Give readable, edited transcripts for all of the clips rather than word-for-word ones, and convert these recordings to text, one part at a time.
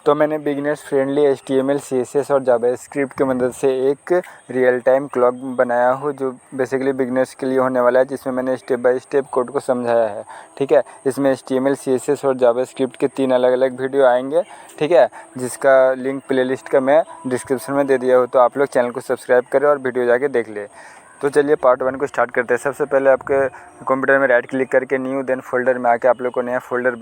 तो मैंने beginners friendly HTML CSS और जावास्क्रिप्ट की मदद से एक रियल टाइम क्लॉक बनाया हूँ जो बेसिकली बिगिनर्स के लिए होने वाला है, जिसमें मैंने स्टेप बाय स्टेप कोड को समझाया है। ठीक है, इसमें HTML CSS और जावास्क्रिप्ट के 3 अलग अलग वीडियो आएंगे। ठीक है, जिसका लिंक प्लेलिस्ट का मैं डिस्क्रिप्शन में दे दिया हूँ, तो आप लोग चैनल को सब्सक्राइब करें और वीडियो जाके देख ले। तो चलिए पार्ट 1 को स्टार्ट करते हैं। सबसे पहले आपके कंप्यूटर में राइट क्लिक करके न्यू देन फोल्डर में आके आप लोग को नया फोल्डर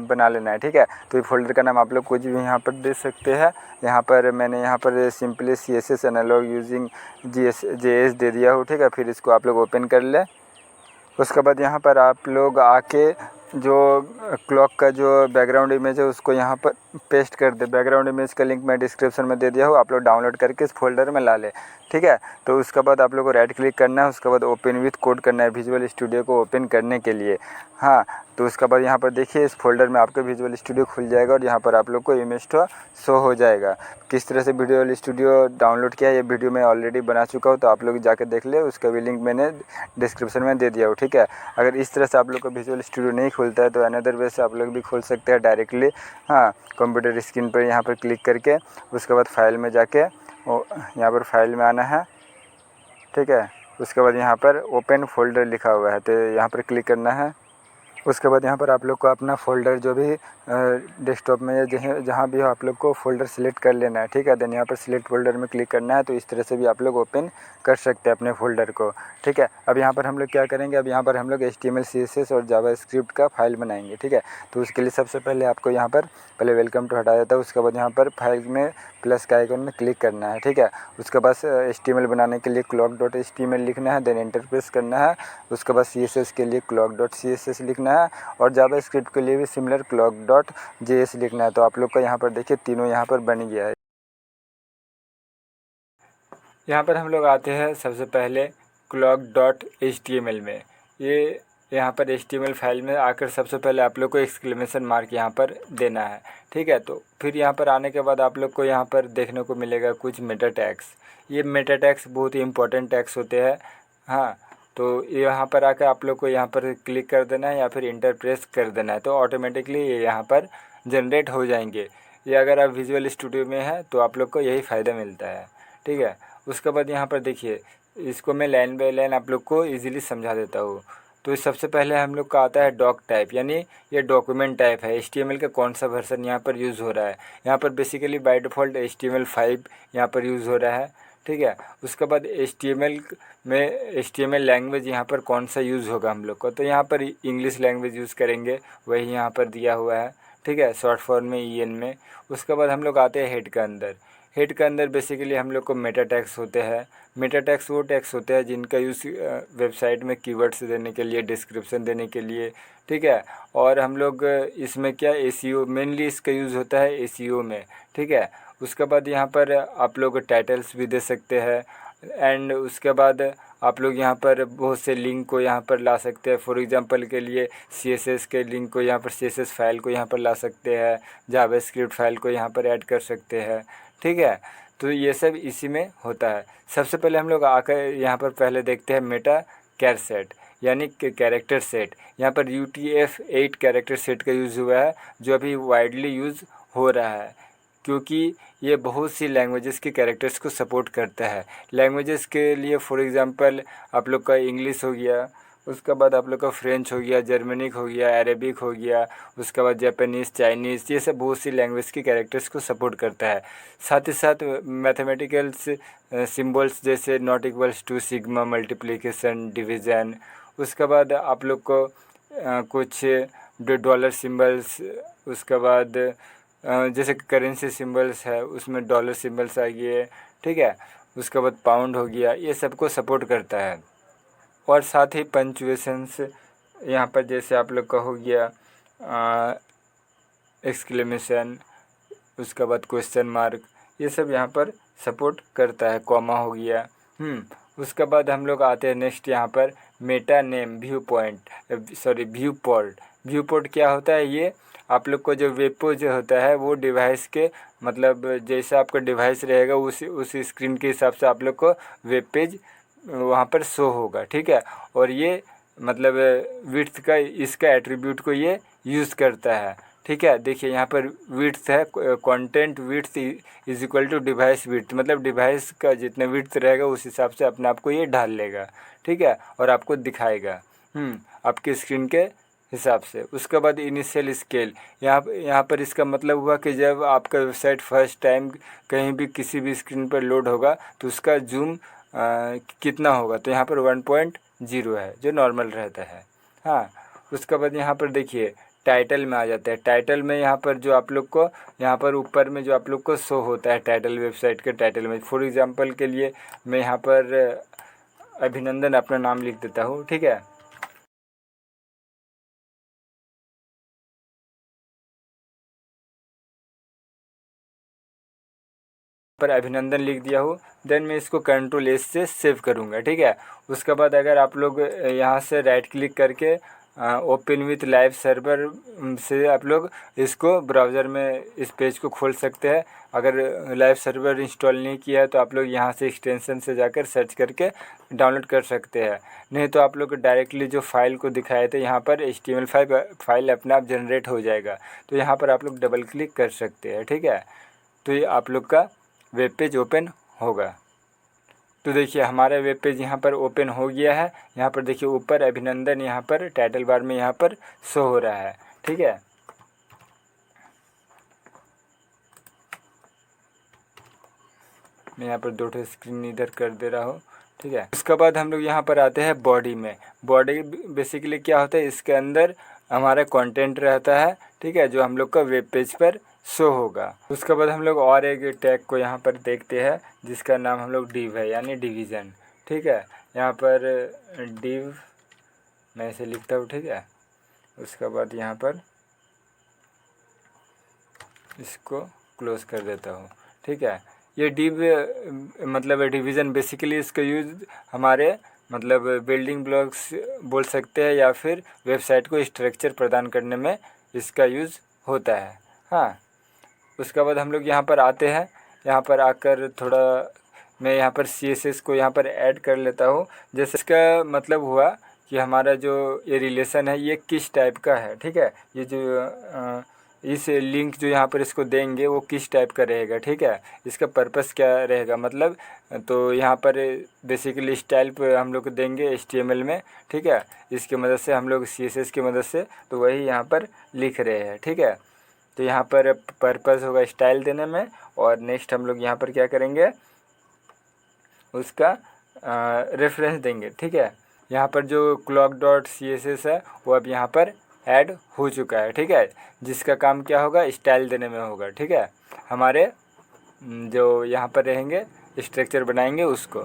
बना लेना है। ठीक है, तो ये फोल्डर का नाम आप लोग कुछ भी यहाँ पर दे सकते हैं। यहाँ पर मैंने यहाँ पर simply CSS analog using JS दे दिया हूँ। ठीक है, फिर इसको आप लोग ओपन कर ले। उसके बाद यहाँ पर आप लोग आके जो क्लॉक का जो बैकग्राउंड इमेज है उसको यहाँ पर पेस्ट कर दे। बैकग्राउंड इमेज का लिंक मैं डिस्क्रिप्शन में दे दिया हूँ, आप लोग डाउनलोड करके इस फोल्डर में ला ले। ठीक है, तो उसके बाद आप लोग को राइट क्लिक करना है, उसके बाद ओपन विथ कोड करना है विजुअल स्टूडियो को ओपन करने के लिए। हाँ, तो उसके बाद यहाँ पर देखिए इस फोल्डर में आपका विजुअल स्टूडियो खुल जाएगा और यहाँ पर आप लोग को इमेज तो शो हो जाएगा। किस तरह से विजुअल स्टूडियो डाउनलोड किया ये वीडियो मैं ऑलरेडी बना चुका हूँ, तो आप लोग जाकर देख ले, उसका भी लिंक मैंने डिस्क्रिप्शन में दे दिया हूँ। ठीक है, अगर इस तरह से आप लोग को विजुअल स्टूडियो नहीं खुलता है तो अनदर वे से आप लोग भी खोल सकते हैं डायरेक्टली। हाँ, कंप्यूटर स्क्रीन पर यहाँ पर क्लिक करके उसके बाद फाइल में जाके यहाँ पर फाइल में आना है। ठीक है, उसके बाद यहाँ पर ओपन फोल्डर लिखा हुआ है, तो यहाँ पर क्लिक करना है। उसके बाद यहाँ पर आप लोग को अपना फ़ोल्डर जो भी डेस्कटॉप में या जहाँ भी हो आप लोग को फ़ोल्डर सिलेक्ट कर लेना है। ठीक है, देन यहाँ पर सिलेक्ट फ़ोल्डर में क्लिक करना है, तो इस तरह से भी आप लोग ओपन कर सकते हैं अपने फ़ोल्डर को। ठीक है, अब यहाँ पर हम लोग क्या करेंगे, अब यहाँ पर हम लोग HTML CSS और जावास्क्रिप्ट का फाइल बनाएंगे। ठीक है, तो उसके लिए सबसे पहले आपको यहाँ पर पहले वेलकम टू हटा देता है, उसके बाद यहाँ पर फाइल में प्लस का आइकन में क्लिक करना है। ठीक है, उसके बाद HTML बनाने के लिए clock.html लिखना है, देन एंटर प्रेस करना है। उसके बाद CSS के लिए clock.css लिखना है और जावास्क्रिप्ट के लिए भी सिमिलर clock.js लिखना है। तो आप लोग का यहाँ पर देखिए तीनों यहाँ पर बन गया है। यहाँ पर हम लोग आते हैं सबसे पहले clock.html में। ये यहाँ पर HTML फाइल में आकर सबसे पहले आप लोग को एक्सक्लेमेशन मार्क यहाँ पर देना है। ठीक है, तो फिर यहाँ पर आने के बाद आप लोग को यहाँ पर देखने को मिलेगा कुछ मेटा टैग्स। ये मेटा टैग्स बहुत ही इंपॉर्टेंट टैग्स होते हैं। हाँ, तो यहाँ पर आकर आप लोग को यहाँ पर क्लिक कर देना है या फिर इंटर प्रेस कर देना है, तो ऑटोमेटिकली ये यहाँ पर जनरेट हो जाएंगे। ये अगर आप विजुअल स्टूडियो में है तो आप लोग को यही फ़ायदा मिलता है। ठीक है, उसके बाद यहाँ पर देखिए इसको मैं लाइन बाय लाइन आप लोग को इजीली समझा देता हूँ। तो सबसे पहले हम लोग का आता है डॉक टाइप, यानी ये डॉक्यूमेंट टाइप है। HTML का कौन सा वर्जन यहाँ पर यूज़ हो रहा है। यहाँ पर बेसिकली बाय डिफ़ॉल्ट HTML5 यहाँ पर यूज़ हो रहा है। ठीक है, उसके बाद HTML लैंग्वेज यहाँ पर कौन सा यूज़ होगा हम लोग को, तो यहाँ पर इंग्लिश लैंग्वेज यूज़ करेंगे, वही यहाँ पर दिया हुआ है। ठीक है, शॉर्ट फॉर्म में EN में। उसके बाद हम लोग आते हैं हेड के अंदर। हेड के अंदर बेसिकली हम लोग को मेटा टैग्स होते हैं। मेटा टैग्स वो टैग्स होते हैं जिनका यूज़ वेबसाइट में कीवर्ड्स देने के लिए, डिस्क्रिप्शन देने के लिए। ठीक है, और हम लोग इसमें क्या SEO मेनली इसका यूज़ होता है SEO में। ठीक है, उसके बाद यहाँ पर आप लोग टाइटल्स भी दे सकते हैं एंड उसके बाद आप लोग यहाँ पर बहुत से लिंक को यहाँ पर ला सकते हैं। फॉर एग्जांपल के लिए CSS के लिंक को यहाँ पर CSS फाइल को यहाँ पर ला सकते हैं, जावास्क्रिप्ट फाइल को यहाँ पर ऐड कर सकते हैं। ठीक है, तो ये सब इसी में होता है। सबसे पहले हम लोग आकर यहाँ पर पहले देखते हैं मेटा कैर सेट यानी कैरेक्टर सेट। यहाँ पर UTF-8 कैरेक्टर सेट का यूज़ हुआ है जो अभी वाइडली यूज़ हो रहा है, क्योंकि ये बहुत सी लैंग्वेजेस के कैरेक्टर्स को सपोर्ट करता है। लैंग्वेजेस के लिए फॉर एग्जांपल आप लोग का इंग्लिश हो गया, उसके बाद आप लोग का फ्रेंच हो गया, जर्मनिक हो गया, अरेबिक हो गया, उसके बाद जापानीज़, चाइनीज़, ये सब बहुत सी लैंग्वेज के कैरेक्टर्स को सपोर्ट करता है। साथ ही साथ मैथमेटिकल्स सिम्बल्स जैसे not equals to, sigma, multiplication, division. उसके बाद आप लोग को कुछ डॉलर सिम्बल्स, उसके बाद जैसे करेंसी सिम्बल्स है उसमें डॉलर सिम्बल्स आ गए। ठीक है, उसके बाद पाउंड हो गया, ये सबको सपोर्ट करता है। और साथ ही पंचुएशंस यहाँ पर जैसे आप लोग का हो गया एक्सक्लेमेशन, उसके बाद क्वेश्चन मार्क, ये सब यहाँ पर सपोर्ट करता है। कॉमा हो गया। उसके बाद हम लोग आते हैं नेक्स्ट यहाँ पर मेटा नेम व्यू पोर्ट क्या होता है। ये आप लोग को जो वेब पेज होता है वो डिवाइस के मतलब जैसा आपका डिवाइस रहेगा उसी स्क्रीन के हिसाब से आप लोग को वेब पेज वहाँ पर शो होगा। ठीक है, और ये मतलब विड्थ का इसका एट्रीब्यूट को ये यूज़ करता है। ठीक ठीक है। देखिए यहाँ पर विड्थ है, content width is equal to device width, मतलब डिवाइस का जितना विड्थ रहेगा उस हिसाब से अपने आप को ये ढाल लेगा, ठीक है, और आपको दिखाएगा आपकी स्क्रीन के हिसाब से। उसके बाद इनिशियल स्केल, यहाँ पर इसका मतलब हुआ कि जब आपका वेबसाइट फर्स्ट टाइम कहीं भी किसी भी स्क्रीन पर लोड होगा तो उसका जूम कितना होगा, तो यहाँ पर 1.0 है जो नॉर्मल रहता है। हाँ, उसके बाद यहाँ पर देखिए टाइटल में आ जाता है। टाइटल में यहाँ पर जो आप लोग को यहाँ पर ऊपर में जो आप लोग को शो होता है टाइटल, वेबसाइट के टाइटल में, फॉर एग्जांपल के लिए मैं यहाँ पर अभिनंदन अपना नाम लिख देता हूँ, ठीक है। पर अभिनंदन लिख दिया हो, देन मैं इसको Ctrl+S से सेव करूँगा, ठीक है। उसके बाद अगर आप लोग यहाँ से राइट क्लिक करके ओपन विथ लाइव सर्वर से आप लोग इसको ब्राउज़र में इस पेज को खोल सकते हैं। अगर लाइव सर्वर इंस्टॉल नहीं किया है तो आप लोग यहाँ से एक्सटेंशन से जाकर सर्च करके डाउनलोड कर सकते हैं। नहीं तो आप लोग डायरेक्टली जो फाइल को दिखाए थे यहाँ पर HTML5 फाइल अपने आप जनरेट हो जाएगा, तो यहाँ पर आप लोग डबल क्लिक कर सकते हैं, ठीक है। तो ये आप लोग का वेब पेज ओपन होगा। तो देखिए हमारा वेब पेज यहाँ पर ओपन हो गया है। यहाँ पर देखिए ऊपर अभिनंदन यहाँ पर टाइटल बार में यहाँ पर शो हो रहा है, ठीक है। मैं यहाँ पर 2 स्क्रीन इधर कर दे रहा हूँ, ठीक है। उसके बाद हम लोग यहाँ पर आते हैं बॉडी में। बॉडी बेसिकली क्या होता है, इसके अंदर हमारा कंटेंट रहता है, ठीक है, जो हम लोग का वेब पेज पर शो होगा। उसके बाद हम लोग और एक टैग को यहाँ पर देखते हैं जिसका नाम हम लोग डिव है, यानी डिवीज़न, ठीक है। यहाँ पर डिव मैं इसे लिखता हूँ, ठीक है। उसके बाद यहाँ पर इसको क्लोज कर देता हूँ, ठीक है। ये डिव मतलब डिवीज़न बेसिकली इसका यूज़ हमारे मतलब बिल्डिंग ब्लॉक्स बोल सकते हैं या फिर वेबसाइट को स्ट्रक्चर प्रदान करने में इसका यूज़ होता है। हाँ, उसके बाद हम लोग यहाँ पर आते हैं। यहाँ पर आकर थोड़ा मैं यहाँ पर CSS को यहाँ पर ऐड कर लेता हूँ। जैसे इसका मतलब हुआ कि हमारा जो ये रिलेशन है ये किस टाइप का है, ठीक है। ये जो इस लिंक जो यहाँ पर इसको देंगे वो किस टाइप का रहेगा, ठीक है। इसका पर्पस क्या रहेगा, मतलब तो यहाँ पर बेसिकली स्टाइल पर हम लोग देंगे HTML में, ठीक है। इसकी मदद से हम लोग CSS की मदद से तो वही यहाँ पर लिख रहे हैं, ठीक है। तो यहाँ पर पर्पस होगा स्टाइल देने में, और नेक्स्ट हम लोग यहाँ पर क्या करेंगे, उसका रेफरेंस देंगे, ठीक है। यहाँ पर जो clock.css है वो अब यहाँ पर ऐड हो चुका है, ठीक है, जिसका काम क्या होगा, स्टाइल देने में होगा, ठीक है। हमारे जो यहाँ पर रहेंगे स्ट्रक्चर बनाएंगे उसको।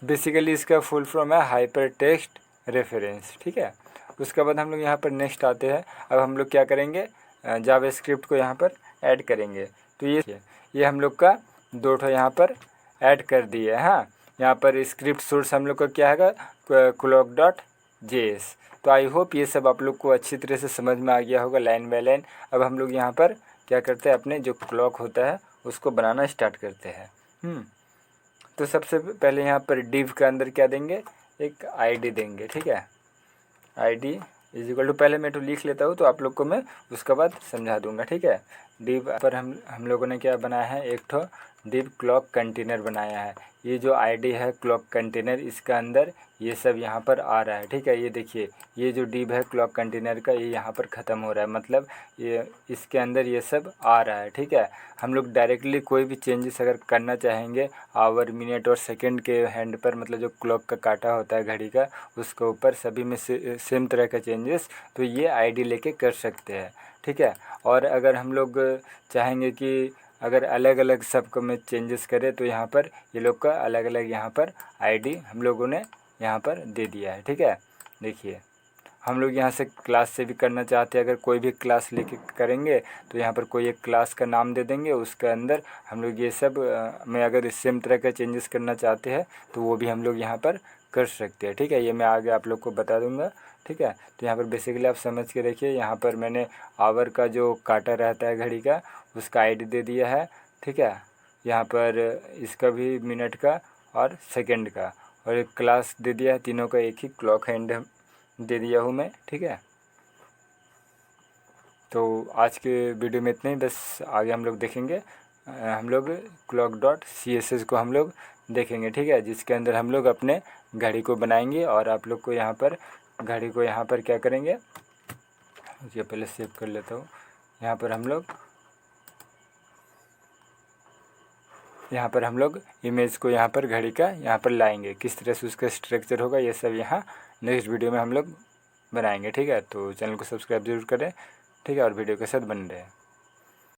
बेसिकली इसका फुल फॉर्म है हाइपर टेक्स्ट रेफरेंस, ठीक है। उसके बाद हम लोग यहाँ पर नेक्स्ट आते हैं। अब हम लोग क्या करेंगे, जावास्क्रिप्ट को यहाँ पर ऐड करेंगे। तो ये हम लोग का 2 यहाँ पर ऐड कर दिए। हाँ, यहाँ पर स्क्रिप्ट सोर्स हम लोग का क्या है, clock.js। तो आई होप ये सब आप लोग को अच्छी तरह से समझ में आ गया होगा लाइन बाय लाइन। अब हम लोग यहाँ पर क्या करते हैं, अपने जो क्लॉक होता है उसको बनाना स्टार्ट करते हैं। तो सबसे पहले यहाँ पर डिव के अंदर क्या देंगे, एक ID देंगे, ठीक है। ID इज इक्वल टू, पहले मैं तो लिख लेता हूँ तो आप लोग को मैं उसके बाद समझा दूंगा, ठीक है। डिव पर हम लोगों ने क्या बनाया है, एक तो डिव क्लॉक कंटेनर बनाया है। ये जो ID है क्लॉक कंटेनर, इसका अंदर ये सब यहाँ पर आ रहा है, ठीक है। ये देखिए ये जो डिव है क्लॉक कंटेनर का, ये यहाँ पर ख़त्म हो रहा है, मतलब ये इसके अंदर ये सब आ रहा है, ठीक है। हम लोग डायरेक्टली कोई भी चेंजेस अगर करना चाहेंगे आवर, मिनट और सेकंड के हैंड पर, मतलब जो क्लॉक का काटा होता है घड़ी का, उसके ऊपर सभी में सेम तरह का चेंजेस तो ये ID लेके कर सकते हैं, ठीक है। और अगर हम लोग चाहेंगे कि अगर अलग अलग सबको में चेंजेस करें तो यहाँ पर ये लोग का अलग अलग यहाँ पर ID हम लोगों ने यहाँ पर दे दिया है, ठीक है। देखिए हम लोग यहाँ से क्लास से भी करना चाहते हैं, अगर कोई भी क्लास लेके करेंगे तो यहाँ पर कोई एक क्लास का नाम दे देंगे, उसके अंदर हम लोग ये सब में अगर सेम तरह का चेंजेस करना चाहते हैं तो वो भी हम लोग यहाँ पर कर सकते हैं, ठीक है। ये मैं आगे आप लोग को बता दूँगा, ठीक है। तो यहाँ पर बेसिकली आप समझ के रखिए, यहाँ पर मैंने आवर का जो काटा रहता है घड़ी का उसका ID दे दिया है, ठीक है। यहाँ पर इसका भी मिनट का और सेकंड का, और एक क्लास दे दिया है, तीनों का एक ही क्लॉक हैंड दे दिया हूँ मैं, ठीक है। तो आज के वीडियो में इतना ही, बस आगे हम लोग देखेंगे हम लोग clock.css को हम लोग देखेंगे, ठीक है, जिसके अंदर हम लोग अपने घड़ी को बनाएंगे। और आप लोग को यहाँ पर घड़ी को यहाँ पर क्या करेंगे, ये पहले सेव कर लेता हूँ। यहाँ पर हम लोग इमेज को यहाँ पर घड़ी का यहाँ पर लाएंगे, किस तरह से उसका स्ट्रक्चर होगा ये सब यहाँ नेक्स्ट वीडियो में हम लोग बनाएंगे, ठीक है। तो चैनल को सब्सक्राइब जरूर करें, ठीक है, और वीडियो के साथ बने रहें।